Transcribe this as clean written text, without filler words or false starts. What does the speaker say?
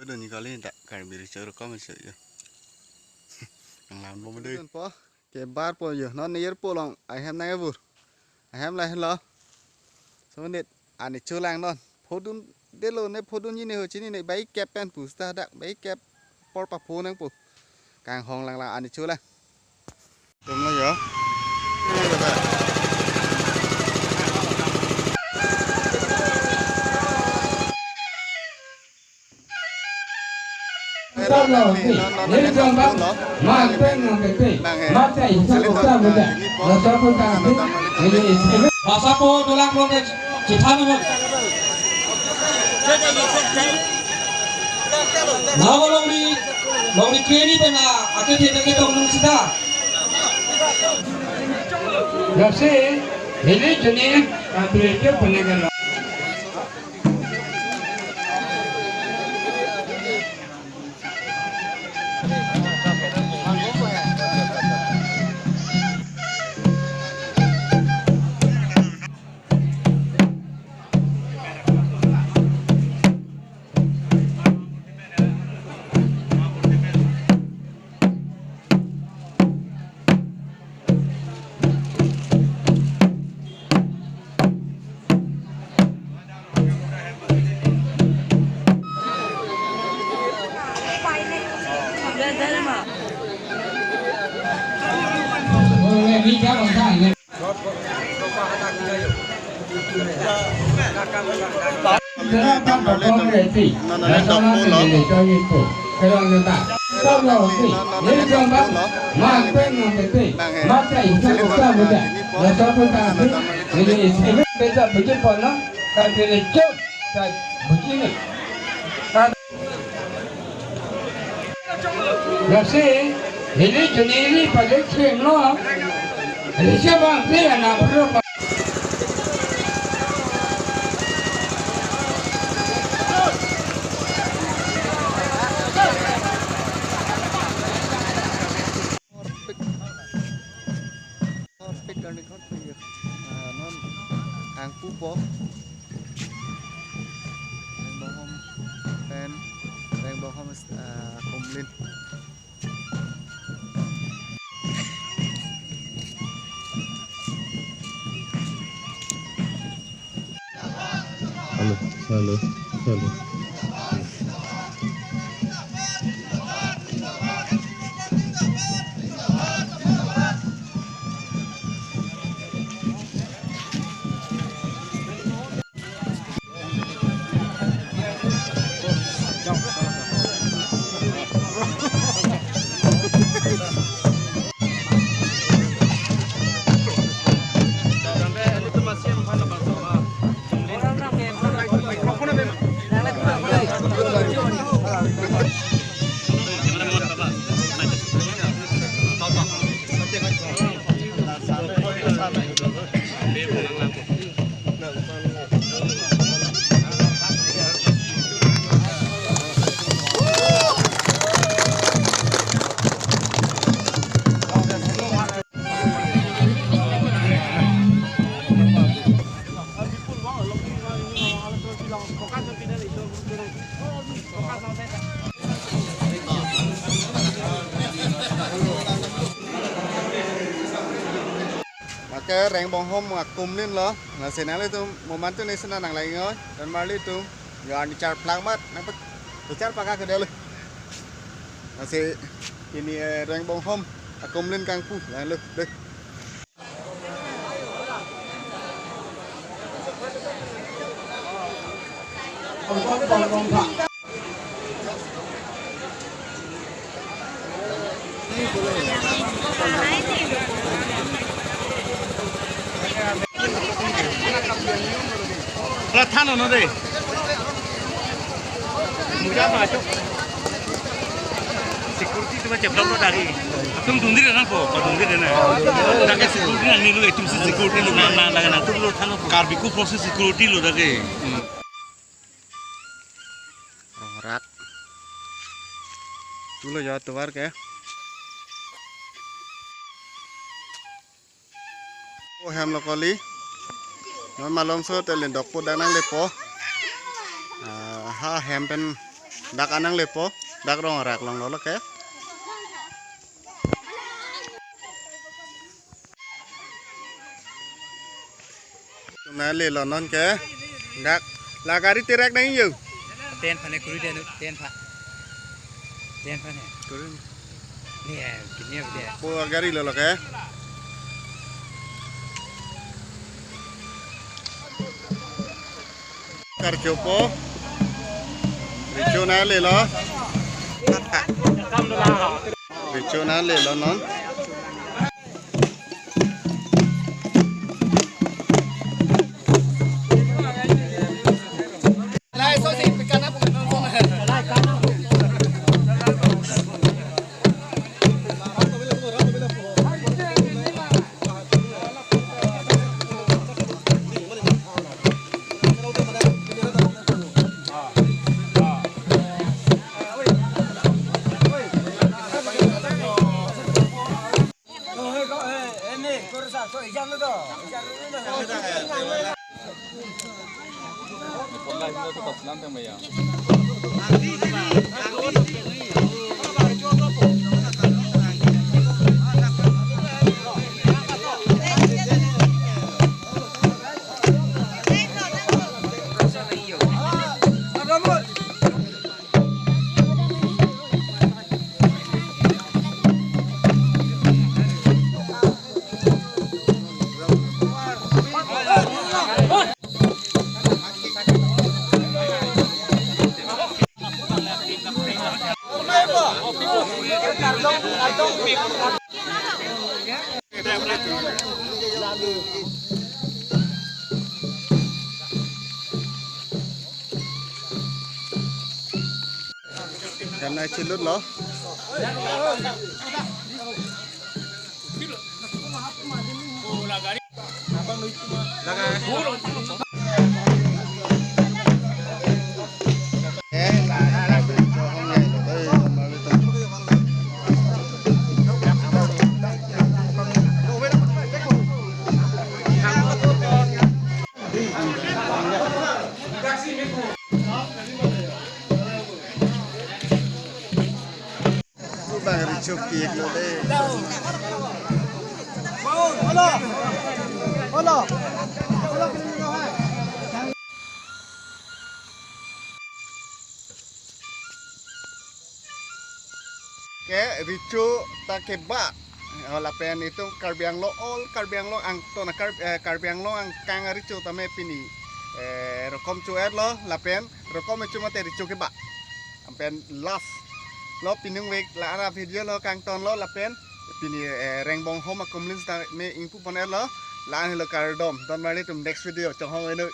Đừng như có lên tại cái bị chơi được có mình sợ chưa thằng làm bông đi cái bar po giờ nó near po long I have nay vừa I have lại hello so net anh chơi lang non podun để luôn này podun như này hồi chín này bay kẹp pen pusta đã bay kẹp por papo nang po càng hong lang anh chơi lang đúng rồi nhở Sao rồi đến trong bác mà quen là cái gì mà chạy sao cũng sao bây giờ là sao không làm biết cái gì và sao cô tôi làm luôn đấy chỉ tham thôi nào long đi kia đi bên là cái gì cái tông nung xịt à là sẽ hình như cho nên à tôi tiếp phần này cái đi theo bằng thang này. Nó bắt đầu con người thì nó cho nó để cho yên phủ cái đó người ta sau đó thì đến trong bác mà quen là cái gì mà chạy sao cũng sao bây giờ là cho chúng ta biết cái gì bây giờ bây giờ còn nó cái gì này chết cái bây giờ này là gì thì đi chỗ này đi phải đến chuyện nó thì sẽ bằng cái là nào cũng được non hàng phú bó đèn bông hông cùng lên halo cái rèn bông hôm mà cùng lên lo là sẽ nói lên tôi một màn tôi này sẽ là nàng lại ngói dan mà lên tôi giờ đi chặt plak mất nó bắt tôi chặt plak cái đây luôn là sẽ ini rèn bông hôm cùng lên càng phu là lực đây là than nó đây mùi ra mà chúc security tu macam belum dari tum tunggu di dalam ko tunggu di dalam dah ke security ni lu itu security lu na lagana tu lu than car biku proses security lu dah ke rat tu lu jauh tuar ke oh ham lokali nó mà lông sơ tên lên đọc po đang lepo ha ham pen dak anang lepo dak rong rak long lo ke na le lo non ke dak la gari tirek nang yu tên phần này cứ đi tên phần này nè kỷ niệm đây po gari lo ke kar chopo richo na le lo richo na le lo non Hôm nay trên lướt ló bang ricu kiek lo deh. Ke ricu tak keba. Lapen itu karbiang lo ang to na karbiang lo ang kang ricu tame pini. Rokom cuer lo lapen rokom cuma te ricu keba. Ampen last lo pinung wek la ara video lo kang ton lo lapen pini rengbong homa komlin sta me ingpu poner lo la lo kardom don mali tum next video chong hong enu